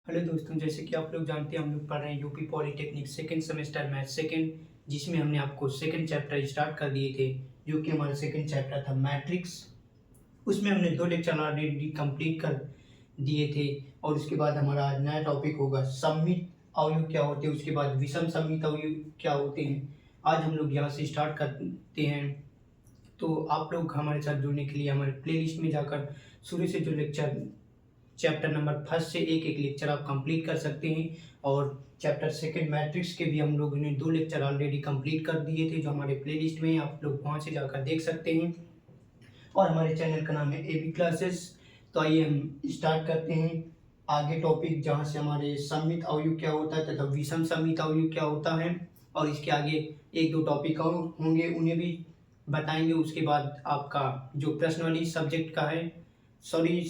Hello दोस्तों, जैसे कि आप लोग जानते हैं हम लोग पढ़ रहे हैं UP polytechnic second semester math second, जिसमें हमने आपको सेकंड चैप्टर स्टार्ट कर दिए थे, जो कि हमारा सेकंड चैप्टर था मैट्रिक्स। उसमें हमने 2 लेक्चर ऑलरेडी कंप्लीट कर दिए थे। और उसके बाद हमारा आज नया टॉपिक होगा सममित अवयव क्या होते हैं, उसके बाद विषम सममित अवयव क्या होते हैं। आज हम लोग यहाँ से स्टार्ट करते हैं। तो आप लोग हमारे साथ जुड़ने के लिए हमारे प्लेलिस्ट में जाकर शुरू से जो लेक्चर चैप्टर नंबर फर्स्ट से एक एक लेक्चर आप कंप्लीट कर सकते हैं। और चैप्टर सेकंड मैट्रिक्स के भी हम लोगों ने 2 लेक्चर ऑलरेडी कंप्लीट कर दिए थे, जो हमारे प्लेलिस्ट में है, आप लोग वहाँ से जाकर देख सकते हैं। और हमारे चैनल का नाम है एबी क्लासेस। तो आइए हम स्टार्ट करते हैं आगे टॉपिक, जहाँ से हमारे सममित अवयव क्या होता है तथा विषम सममित अवयव क्या होता है। और इसके आगे एक दो टॉपिक और होंगे, उन्हें भी बताएंगे। उसके बाद आपका जो पर्सनली सब्जेक्ट का है, सॉरी,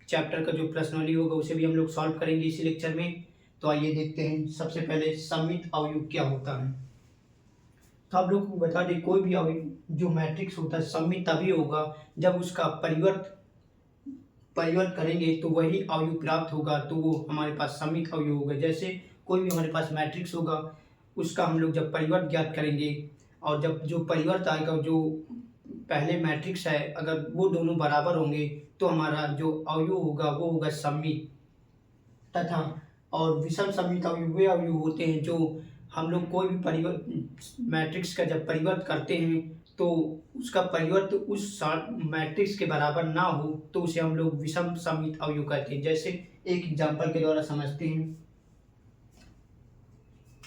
चैप्टर का जो प्रश्नावली होगा उसे भी हम लोग सॉल्व करेंगे इसी लेक्चर में। तो आइए देखते हैं सबसे पहले सममित अवयव क्या होता है। तो आप लोग को बता दें, कोई भी अवयव जो मैट्रिक्स होता है सममित तभी होगा जब उसका परिवर्त करेंगे तो वही अवयव प्राप्त होगा, तो वो हमारे पास सममित अवयव होगा। जैसे कोई भी हमारे पास मैट्रिक्स होगा, उसका हम लोग जब परिवर्त ज्ञात करेंगे और जब जो परिवर्त आएगा, जो पहले मैट्रिक्स है, अगर वो दोनों बराबर होंगे तो हमारा जो अवयव होगा वो होगा सममित। तथा और विषम सममित अवयव वे अवयव होते हैं जो हम लोग कोई भी परिवर्त मैट्रिक्स का जब परिवर्त करते हैं तो उसका परिवर्त उस मैट्रिक्स के बराबर ना हो तो उसे हम लोग विषम सममित अवयव कहते हैं। जैसे एक एग्जांपल के द्वारा समझते हैं।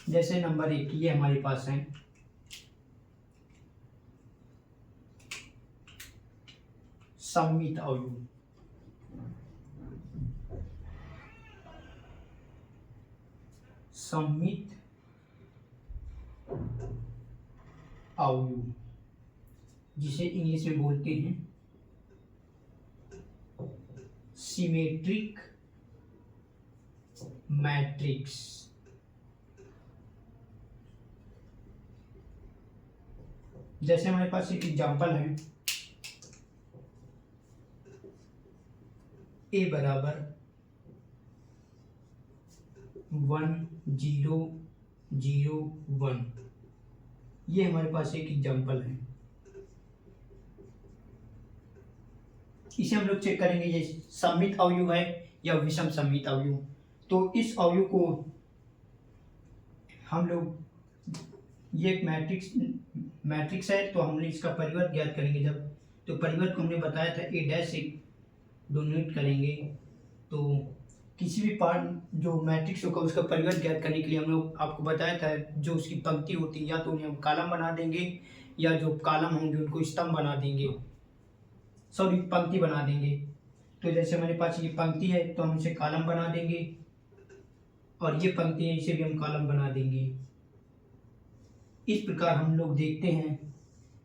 जैसे नंबर 1 ये हमारे पास है, सममित अवयव। सममित अवयव जिसे इंग्लिश में बोलते हैं सिमेट्रिक मैट्रिक्स। जैसे हमारे पास एक एग्जांपल है, ए बराबर 1 0 0 1। ये हमारे पास एक एग्जांपल है। इसे हम लोग चेक करेंगे ये सममित अवयव है या विषम सममित अवयव। तो इस अवयव को हम लोग, ये एक मैट्रिक्स है, तो हमने इसका परिवर्त ज्ञात करेंगे। जब तो परिवर्त को हमने बताया था ए डैश से डोनेट करेंगे, तो किसी भी पार्ट जो मैट्रिक्स होगा उसका परिवर्त ज्ञात करने के लिए हम लोग आपको बताया था, जो उसकी पंक्ति होती है या तो उन्हें हम कॉलम बना देंगे या जो कॉलम होंगे उनको स्तंभ बना देंगे, सॉरी पंक्ति बना देंगे। तो जैसे हमारे पास ये पंक्ति है तो हम इसे कॉलम बना देंगे, और ये पंक्ति है इसे भी हम कॉलम बना देंगे। इस प्रकार हम लोग देखते हैं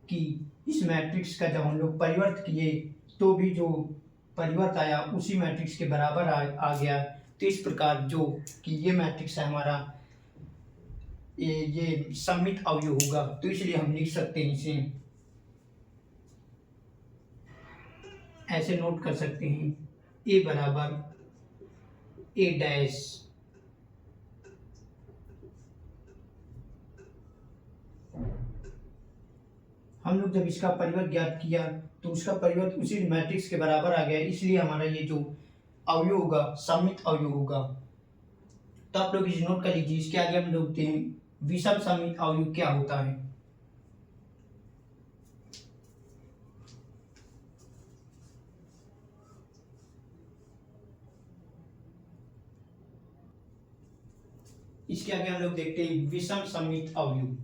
कि इस मैट्रिक्स का जब हम लोग परिवर्त किए तो भी जो परिवर्त आया उसी मैट्रिक्स के बराबर आ गया। तो इस प्रकार जो कि ये मैट्रिक्स है हमारा, ये सममित अवयव होगा। तो इसलिए हम लिख सकते हैं, इसे ऐसे नोट कर सकते हैं, ए बराबर ए डैश हम लोग जब इसका परिवर्त ज्ञात किया तो उसका परिवर्त उसी मैट्रिक्स के बराबर आ गया, इसलिए हमारा ये जो अवयव होगा सममित अवयव होगा। तो आप लोग इसे नोट कर लीजिए। इसके आगे हम लोग देखते हैं विषम सममित अवयव क्या होता है। इसके आगे हम लोग देखते हैं विषम सममित अवयव।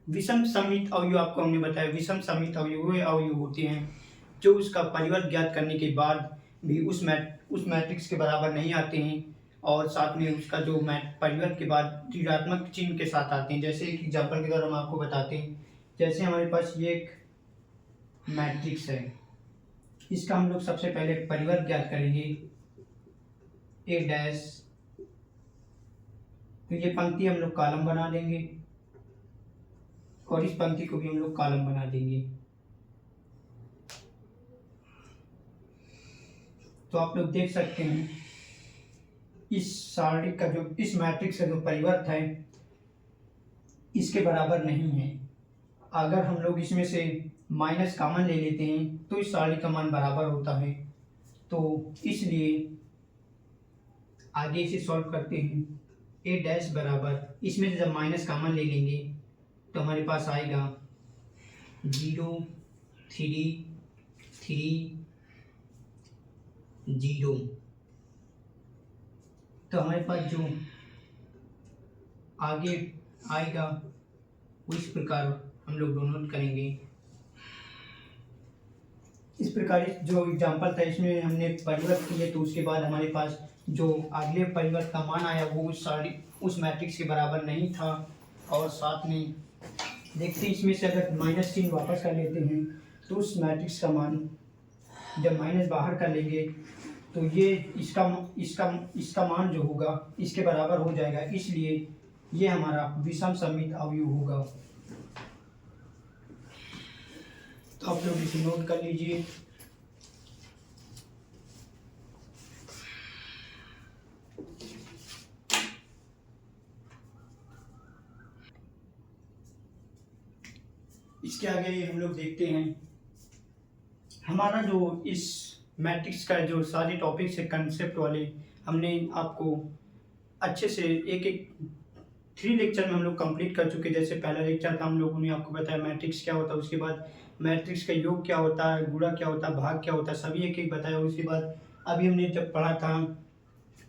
विषम सममित अवयव आपको हमने बताया, विषम सममित अवयव वे अवयव होते हैं जो उसका परिवर्त ज्ञात करने के बाद भी उस मैट्रिक्स के बराबर नहीं आते हैं, और साथ में उसका जो परिवर्त के बाद ऋणात्मक चिन्ह के साथ आते हैं। जैसे एक एग्जाम्पल के द्वारा हम आपको बताते हैं। जैसे हमारे पास ये एक मैट्रिक्स है, इसका हम लोग सबसे पहले परिवर्त ज्ञात करेंगे ए डैश, तो ये पंक्ति हम लोग कॉलम बना देंगे और इस पंक्ति को भी हम लोग कॉलम बना देंगे। तो आप लोग देख सकते हैं इस सारणी का जो इस मैट्रिक्स का जो परिवर्त है इसके बराबर नहीं है। अगर हम लोग इसमें से माइनस कॉमन ले लेते हैं तो इस सारणी का मान बराबर होता है। तो इसलिए आगे इसे सॉल्व करते हैं। ए डैश बराबर, इसमें से जब माइनस कॉमन ले लेंगे तो हमारे पास आएगा 0 3 3 0। तो हमारे पास जो आगे आएगा वो इस प्रकार हम लोग नोट करेंगे। इस प्रकार जो एग्जाम्पल था इसमें हमने परिवर्त किए, तो उसके बाद हमारे पास जो अगले परिवर्त का मान आया वो उस मैट्रिक्स के बराबर नहीं था। और साथ में देखते इसमें से अगर माइनस चिन्ह वापस कर लेते हैं तो उस मैट्रिक्स का मान जब माइनस बाहर कर लेंगे तो ये इसका मान जो होगा इसके बराबर हो जाएगा। इसलिए ये हमारा विषम सममित अवयव होगा। तो आप लोग इसे नोट कर लीजिए। इसके आगे हम लोग देखते हैं हमारा जो इस मैट्रिक्स का जो सारे टॉपिक्स है कंसेप्ट वाले, हमने आपको अच्छे से एक एक 3 लेक्चर में हम लोग कंप्लीट कर चुके। जैसे पहला लेक्चर था हम लोगों ने आपको बताया मैट्रिक्स क्या होता है, उसके बाद मैट्रिक्स का योग क्या होता है, गुणा क्या होता है, भाग क्या होता है, सभी एक एक बताया। उसके बाद अभी हमने जब पढ़ा था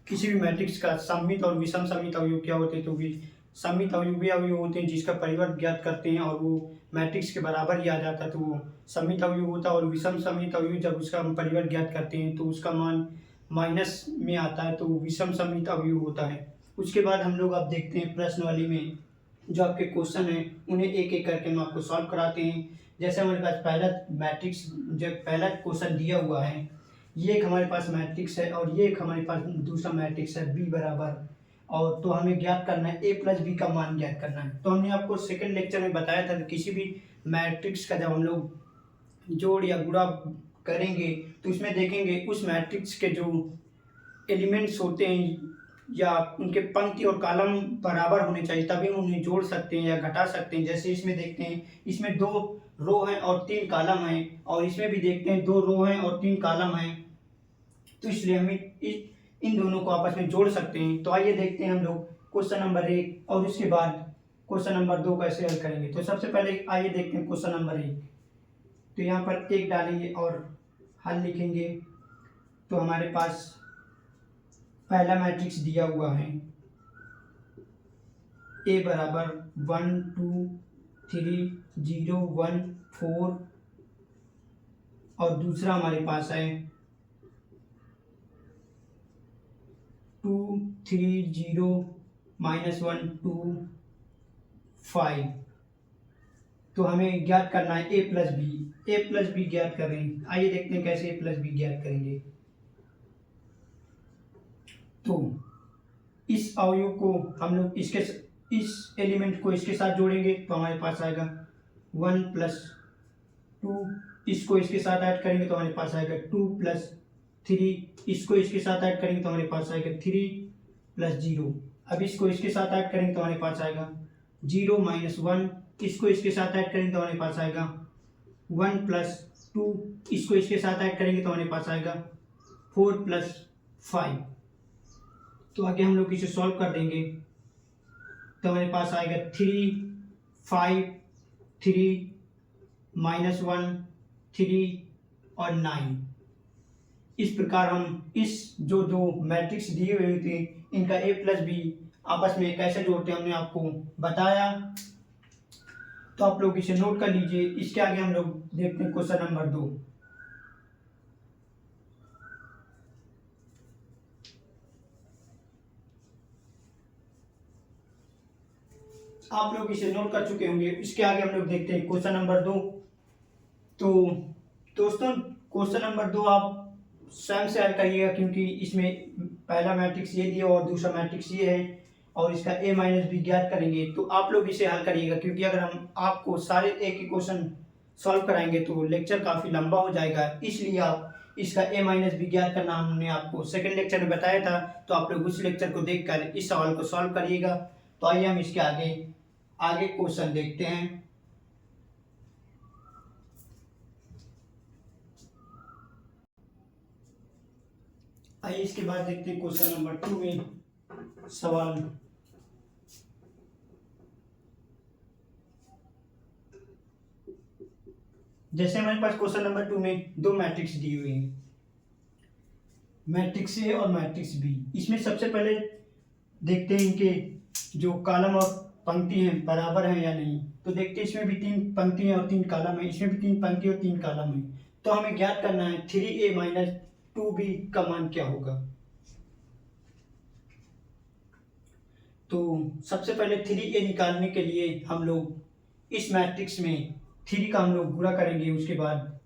किसी भी मैट्रिक्स का सममित और विषम सममित अवयव क्या होते हैं, तो भी सममित अवयव वे अवयव होते हैं जिसका परिवर्त ज्ञात करते हैं और वो मैट्रिक्स के बराबर ही आ जाता है, तो वो सममित अवयव होता है। और विषम सममित अवयव जब उसका हम परिवर्त ज्ञात करते हैं तो उसका मान माइनस में आता है, तो विषम सममित अवयव होता है। उसके बाद हम लोग अब देखते हैं प्रश्नावली में जो आपके क्वेश्चन हैं उन्हें एक एक करके हम आपको सॉल्व कराते हैं। जैसे हमारे पास पहला मैट्रिक्स जब पहला क्वेश्चन दिया हुआ है, ये एक हमारे पास मैट्रिक्स है और ये एक हमारे पास दूसरा मैट्रिक्स है बी बराबर, और तो हमें ज्ञात करना है ए प्लस बी का मान ज्ञात करना है। तो हमने आपको सेकंड लेक्चर में बताया था कि किसी भी मैट्रिक्स का जब हम लोग जोड़ या गुणा करेंगे तो उसमें देखेंगे उस मैट्रिक्स के जो एलिमेंट्स होते हैं या उनके पंक्ति और कॉलम बराबर होने चाहिए, तभी हम उन्हें जोड़ सकते हैं या घटा सकते हैं। जैसे इसमें देखते हैं इसमें 2 रो हैं और 3 कॉलम हैं, और इसमें भी देखते हैं 2 रो हैं और 3 कॉलम हैं, तो इसलिए हमें इन दोनों को आपस में जोड़ सकते हैं। तो आइए देखते हैं हम लोग क्वेश्चन नंबर 1 और उसके बाद क्वेश्चन नंबर 2 कैसे हल करेंगे। तो सबसे पहले आइए देखते हैं क्वेश्चन नंबर 1। तो यहाँ पर 1 डालेंगे और हल लिखेंगे। तो हमारे पास पहला मैट्रिक्स दिया हुआ है ए बराबर 1 2 3 0 1 4, और दूसरा हमारे पास है 2 3 0 -1 2 5। तो हमें ज्ञात करना है ए प्लस बी ज्ञात कर रहे हैं। आइए देखते हैं कैसे ए प्लस बी ज्ञात करेंगे। तो इस अवयव को हम लोग इस एलिमेंट को इसके साथ जोड़ेंगे तो हमारे पास आएगा 1 + 2, इसको इसके साथ ऐड करेंगे तो हमारे पास आएगा 2 + 3, इसको इसके साथ ऐड करेंगे तो हमारे पास आएगा 3 + 0। अब इसको इसके साथ ऐड करेंगे तो हमारे पास आएगा 0 - 1, इसको इसके साथ ऐड करेंगे तो हमारे पास आएगा 1 + 2, इसको इसके साथ ऐड करेंगे तो हमारे पास आएगा 4 + 5। तो आगे हम लोग इसे सॉल्व कर देंगे तो हमारे पास आएगा 3 5 3 -1 3 और 9। इस प्रकार हम इस जो मैट्रिक्स दिए हुए थे इनका ए प्लस बी आपस में कैसे जोड़ते हैं हमने आपको बताया। तो आप लोग इसे नोट कर लीजिए। इसके आगे हम लोग देखते हैं क्वेश्चन नंबर 2। आप लोग इसे नोट कर चुके होंगे। इसके आगे हम लोग देखते हैं क्वेश्चन नंबर 2। तो दोस्तों क्वेश्चन नंबर 2 आप स्वयं से हल करिएगा, क्योंकि इसमें पहला मैट्रिक्स ये दिया और दूसरा मैट्रिक्स ये है और इसका ए माइनस बी ज्ञात करेंगे। तो आप लोग इसे हल करिएगा, क्योंकि अगर हम आपको सारे एक ही क्वेश्चन सॉल्व कराएंगे तो लेक्चर काफ़ी लंबा हो जाएगा। इसलिए आप इसका ए माइनस बी ज्ञात करना हमने आपको सेकंड लेक्चर में बताया था, तो आप लोग उस लेक्चर को देखकर इस सवाल को सॉल्व करिएगा। तो आइए हम इसके आगे आगे क्वेश्चन देखते हैं। आइए इसके बाद देखते हैं क्वेश्चन नंबर 2 में सवाल। जैसे हमारे पास क्वेश्चन नंबर 2 में दो मैट्रिक्स दी हुई हैं, मैट्रिक्स ए और मैट्रिक्स बी। इसमें सबसे पहले देखते हैं इनके जो कॉलम और पंक्ति हैं बराबर हैं या नहीं। तो देखते हैं इसमें भी 3 पंक्ति और 3 कॉलम है, इसमें भी 3 पंक्ति और 3 कॉलम है। तो हमें ज्ञात करना है 3a माइनस 2b का मान क्या होगा। तो सबसे पहले 3a निकालने के लिए हम लोग इस मैट्रिक्स में 3 का हम लोग गुणा करेंगे, उसके बाद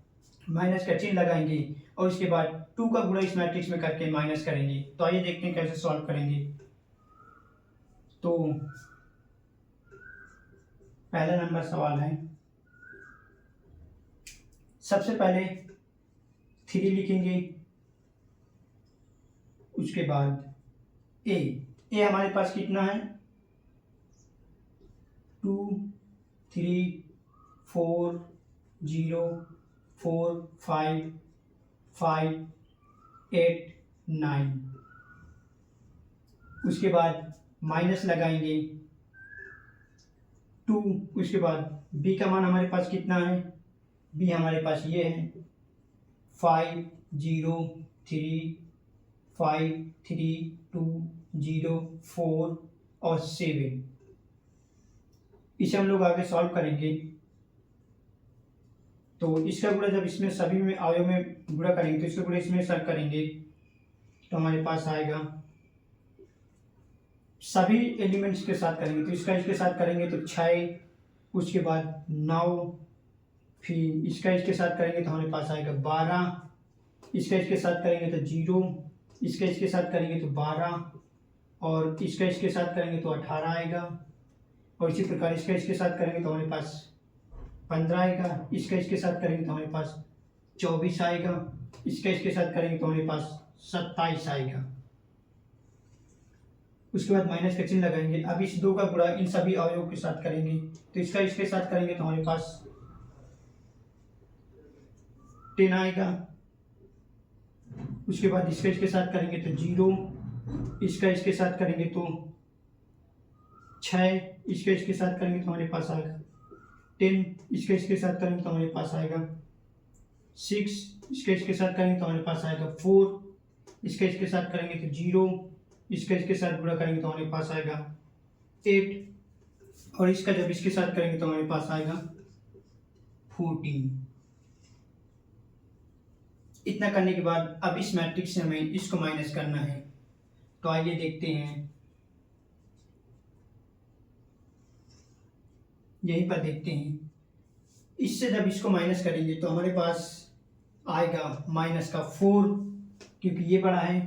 माइनस का चिन्ह लगाएंगे और उसके बाद 2 का गुणा इस मैट्रिक्स में करके माइनस करेंगे। तो आइए देखते हैं कैसे सॉल्व करेंगे। तो पहला नंबर सवाल है, सबसे पहले 3 लिखेंगे, उसके बाद ए हमारे पास कितना है 2 3 4 0 4 5 5 8 9। उसके बाद माइनस लगाएंगे 2, उसके बाद b का मान हमारे पास कितना है, b हमारे पास ये है 5 0 3 5 3 2 0 4 और 7। इसे हम लोग आगे सॉल्व करेंगे। तो इसका गुणा जब इसमें सभी में अवयव में गुणा करेंगे तो इसका गुणा इसमें सर करेंगे तो हमारे पास आएगा, सभी एलिमेंट्स के साथ करेंगे तो इसका इसके साथ करेंगे तो 6, उसके बाद 9, फिर इसका इसके साथ करेंगे तो हमारे पास आएगा 12, इसका इसके साथ करेंगे तो 0, इसका इसके साथ करेंगे तो 12 और इसका इसके साथ करेंगे तो 18 आएगा। और इसी प्रकार इसका इसके साथ करेंगे तो हमारे पास 15 आएगा, इसका इसके साथ करेंगे तो हमारे पास 24 आएगा, इसका इसके साथ करेंगे तो हमारे पास 27 आएगा। उसके बाद माइनस का चिन्ह लगाएंगे। अब इस 2 का गुणा इन सभी अवयवों के साथ करेंगे तो इसका इसके साथ करेंगे तो हमारे पास 10 आएगा। उसके बाद इसका इसके साथ करेंगे तो 0, इसका इसके साथ करेंगे तो 6, इसका इसके साथ करेंगे तो हमारे पास आएगा 10, इसका इसके साथ करेंगे तो हमारे पास आएगा 6, इसका इसके साथ करेंगे तो हमारे पास आएगा 4, इसका इसके साथ करेंगे तो 0, इसका इसके साथ गुणा करेंगे तो हमारे पास आएगा 8 और इसका जब इसके साथ करेंगे तो हमारे पास आएगा 14। इतना करने के बाद अब इस मैट्रिक्स से हमें इसको माइनस करना है। तो आइए देखते हैं, यहीं पर देखते हैं। इससे जब इसको माइनस करेंगे तो हमारे पास आएगा माइनस का 4, क्योंकि ये बड़ा है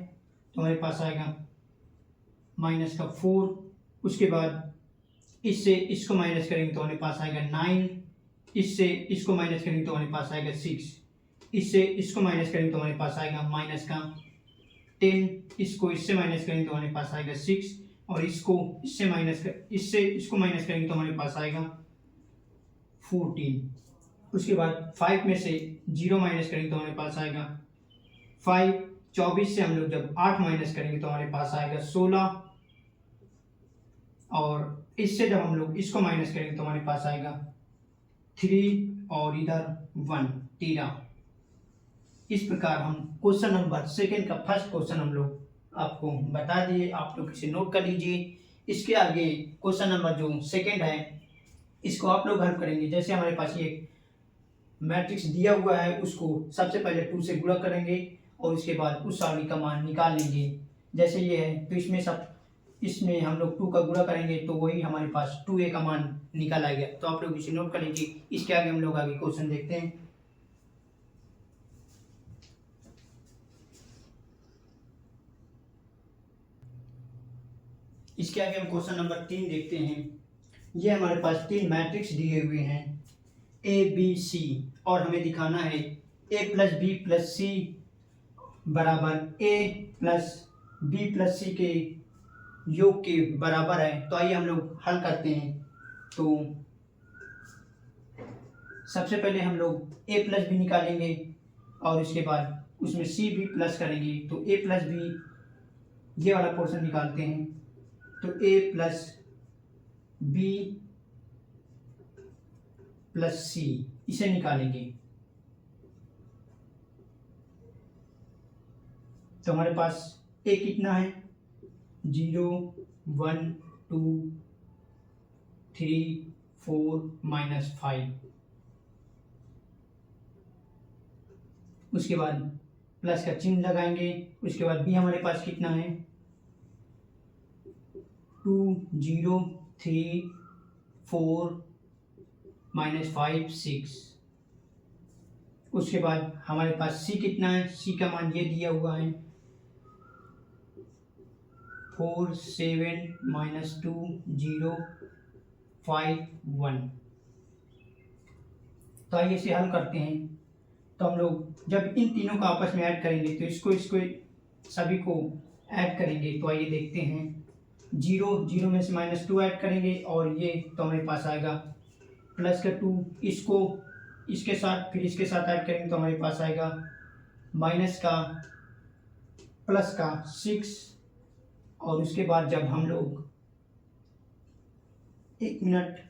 तो हमारे पास आएगा माइनस का 4। उसके बाद इससे इसको माइनस करेंगे तो हमारे पास आएगा 9, इससे इसको माइनस करेंगे तो हमारे पास आएगा 6, इससे इसको माइनस करेंगे तो हमारे पास आएगा माइनस का 10, इसको इससे माइनस करेंगे तो हमारे पास आएगा 6 और इसको इससे इसको माइनस करेंगे तो हमारे पास आएगा 14। उसके बाद 5 में से 0 माइनस करेंगे तो हमारे पास आएगा 5, 24 से हम लोग जब 8 माइनस करेंगे तो हमारे पास आएगा 16 और इससे जब हम लोग इसको माइनस करेंगे तो हमारे पास आएगा 3 और इधर 1 13। इस प्रकार हम क्वेश्चन नंबर सेकंड का फर्स्ट क्वेश्चन हम लोग आपको बता दिए, आप लोग इसे नोट कर लीजिए। इसके आगे क्वेश्चन नंबर जो सेकंड है इसको आप लोग हल करेंगे। जैसे हमारे पास ये मैट्रिक्स दिया हुआ है उसको सबसे पहले 2 से गुणा करेंगे और उसके बाद उस सारणी का मान निकाल लेंगे। जैसे ये है तो इसमें हम लोग 2 का गुणा करेंगे तो वही हमारे पास 2a का मान निकल आएगा। तो आप लोग इसे नोट कर लीजिए। इसके आगे हम लोग आगे क्वेश्चन देखते हैं। इसके आगे हम क्वेश्चन नंबर 3 देखते हैं। ये हमारे पास 3 मैट्रिक्स दिए हुए हैं A B C और हमें दिखाना है A + B + C बराबर ए प्लस बी प्लस सी के योग के बराबर है। तो आइए हम लोग हल करते हैं। तो सबसे पहले हम लोग ए प्लस बी निकालेंगे और इसके बाद उसमें सी भी प्लस करेंगे। तो ए प्लस बी ये वाला पोर्शन निकालते हैं। तो ए प्लस बी प्लस सी इसे निकालेंगे। तो हमारे पास ए कितना है 0 1 2 3 4 -5। उसके बाद प्लस का चिन्ह लगाएंगे। उसके बाद बी हमारे पास कितना है 2 0 3 4 -5 6। उसके बाद हमारे पास सी कितना है, सी का मान ये दिया हुआ है 4 7 -2 0 5 1। तो आइए इसे हल करते हैं। तो हम लोग जब इन तीनों को आपस में ऐड करेंगे तो इसको सभी को ऐड करेंगे। तो आइए देखते हैं। 0 में से -2 ऐड करेंगे और ये तो हमारे पास आएगा प्लस का 2। इसको इसके साथ फिर इसके साथ ऐड करेंगे तो हमारे पास आएगा माइनस का प्लस का 6। और उसके बाद जब हम लोग 1 मिनट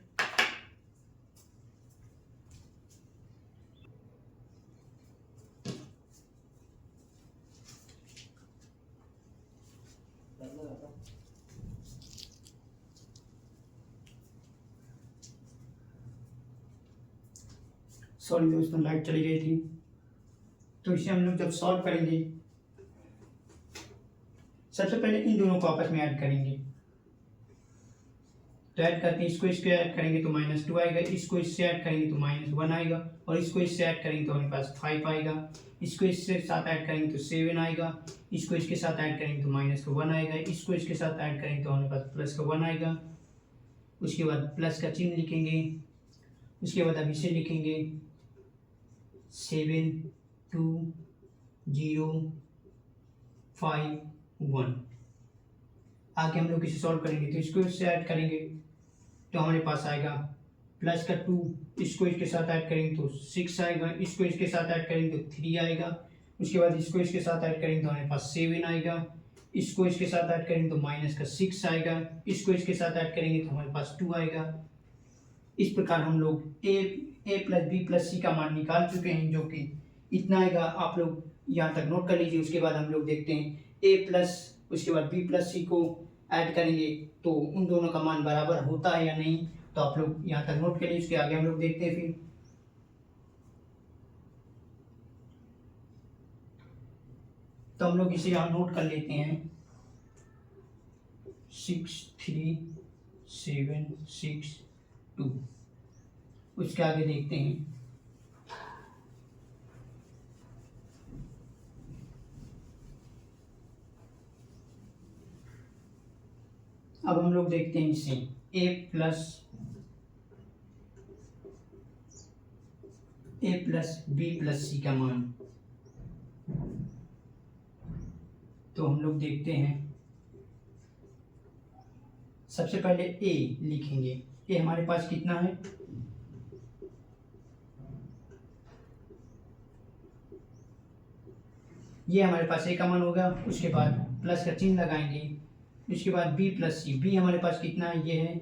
सॉरी दोस्तों लाइट चली गई थी। तो इसे हम लोग जब सॉल्व करेंगे सबसे पहले इन दोनों को आपस में ऐड करेंगे। तो ऐड करते हैं, इसको इसके ऐड करेंगे तो -2 आएगा, इसको इससे ऐड करेंगे तो -1 आएगा और इसको इससे ऐड करेंगे तो हमारे पास 5 आएगा। इसको इससे साथ ऐड करेंगे तो 7 आएगा। इसको इसके साथ ऐड करेंगे तो -1 आएगा। इसको इसके साथ ऐड करेंगे तो हमारे पास +1 आएगा। उसके बाद प्लस का चिन्ह लिखेंगे। उसके बाद अब इसे लिखेंगे 7 2 0 5 1। आगे हम लोग इसे सॉल्व करेंगे तो इसको इससे ऐड करेंगे तो हमारे पास आएगा प्लस का 2। इसको इसके साथ ऐड करेंगे तो 6 आएगा। इसको इसके साथ ऐड करेंगे तो 3 आएगा। उसके बाद इसको इसके साथ ऐड करेंगे तो हमारे पास 7 आएगा। इसको इसके साथ ऐड करेंगे तो -6 आएगा। इसको इसके साथ ऐड करेंगे तो हमारे पास 2 आएगा। इस प्रकार हम लोग ए प्लस बी प्लस सी का मान निकाल चुके हैं, जो कि इतना आएगा। आप लोग यहाँ तक नोट कर लीजिए। उसके बाद हम लोग देखते हैं ए प्लस उसके बाद बी प्लस सी को ऐड करेंगे तो उन दोनों का मान बराबर होता है या नहीं। तो आप लोग यहाँ तक नोट कर लीजिए। उसके आगे हम लोग देखते हैं। फिर तो हम लोग इसे यहाँ नोट कर लेते हैं 6 3 7 6 2। उसके आगे देखते हैं। अब हम लोग देखते हैं इसे ए प्लस बी प्लस सी का मान। तो हम लोग देखते हैं, सबसे पहले ए लिखेंगे। ए हमारे पास कितना है ये हमारे पास ए का मान होगा। उसके बाद प्लस का चिन्ह लगाएंगे। उसके बाद बी प्लस सी, बी हमारे पास कितना है ये है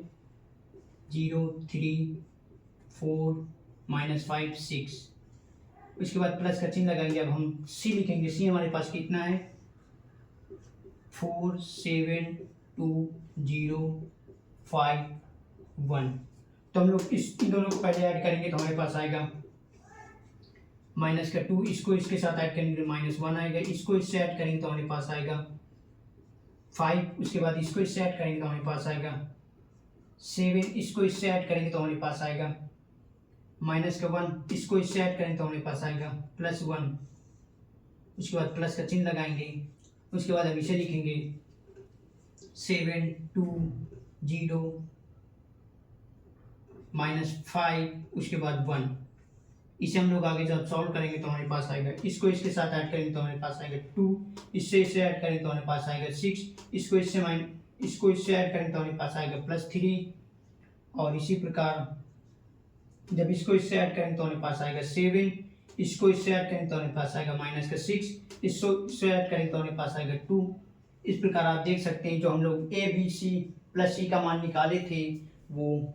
0 3 4 -5 6। उसके बाद प्लस का चिन्ह लगाएंगे। अब हम सी लिखेंगे। सी हमारे पास कितना है 4 7 2 0 5 1। तो हम लोग इन दोनों को पहले ऐड करेंगे तो हमारे पास आएगा -2। इसको इसके साथ ऐड करेंगे तो -1 आएगा। इसको इससे ऐड करेंगे तो हमारे पास आएगा 5। उसके बाद इसको इससे ऐड करेंगे तो हमारे पास आएगा 7। इसको इससे ऐड करेंगे तो हमारे पास आएगा -1। इसको इससे ऐड करेंगे तो हमारे पास आएगा +1। उसके बाद प्लस का चिन्ह लगाएंगे। उसके बाद हम इसे लिखेंगे 7 2 0 -5 उसके बाद 1। इसे हम लोग आगे जब सॉल्व करेंगे तो हमारे पास आएगा, इसको इसके साथ ऐड करेंगे तो हमारे पास आएगा 2, इससे इसे ऐड करेंगे तो हमारे पास आएगा 6, इसको इससे ऐड करेंगे तो हमारे पास आएगा +3, और इसी प्रकार जब इसको इससे ऐड करेंगे तो हमारे पास आएगा 7, इसको इससे ऐड करेंगे तो हमारे पास आएगा -6, इसको इससे ऐड करेंगे तो हमारे पास आएगा 2। इस प्रकार आप देख सकते हैं जो हम लोग a b c + c का मान निकाले थे वो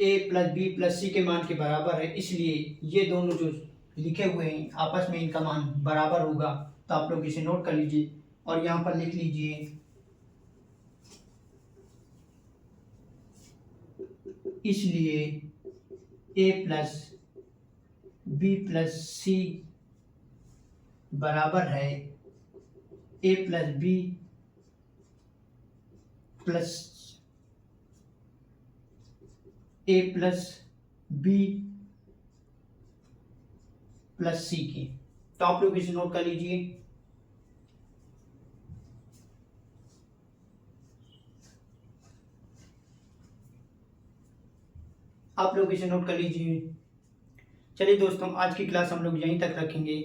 a + b + c के मान के बराबर है, इसलिए ये दोनों जो लिखे हुए हैं आपस में इनका मान बराबर होगा। तो आप लोग इसे नोट कर लीजिए और यहाँ पर लिख लीजिए, इसलिए a + b + c बराबर है a + b + c की। तो आप लोग इसे नोट कर लीजिए। आप लोग इसे नोट कर लीजिए। चलिए दोस्तों, आज की क्लास हम लोग यहीं तक रखेंगे,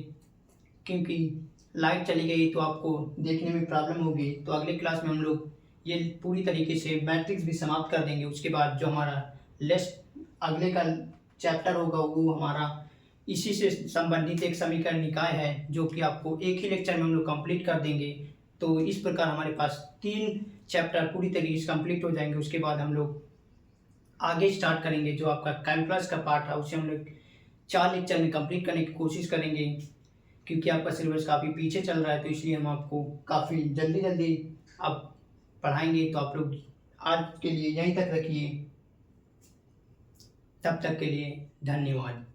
क्योंकि लाइट चली गई तो आपको देखने में प्रॉब्लम होगी। तो अगले क्लास में हम लोग ये पूरी तरीके से मैट्रिक्स भी समाप्त कर देंगे। उसके बाद जो हमारा अगले का चैप्टर होगा वो हमारा इसी से संबंधित एक समीकरण निकाय है, जो कि आपको एक ही लेक्चर में हम लोग कंप्लीट कर देंगे। तो इस प्रकार हमारे पास 3 चैप्टर पूरी तरीके से कंप्लीट हो जाएंगे। उसके बाद हम लोग आगे स्टार्ट करेंगे, जो आपका कैलकुलस का पार्ट है उसे हम लोग 4 लेक्चर में कंप्लीट करने की कोशिश करेंगे, क्योंकि आपका सिलेबस काफ़ी पीछे चल रहा है। तो इसलिए हम आपको काफ़ी जल्दी अब पढ़ाएंगे। तो आप लोग आज के लिए यहीं तक रखिए। तब तक के लिए धन्यवाद।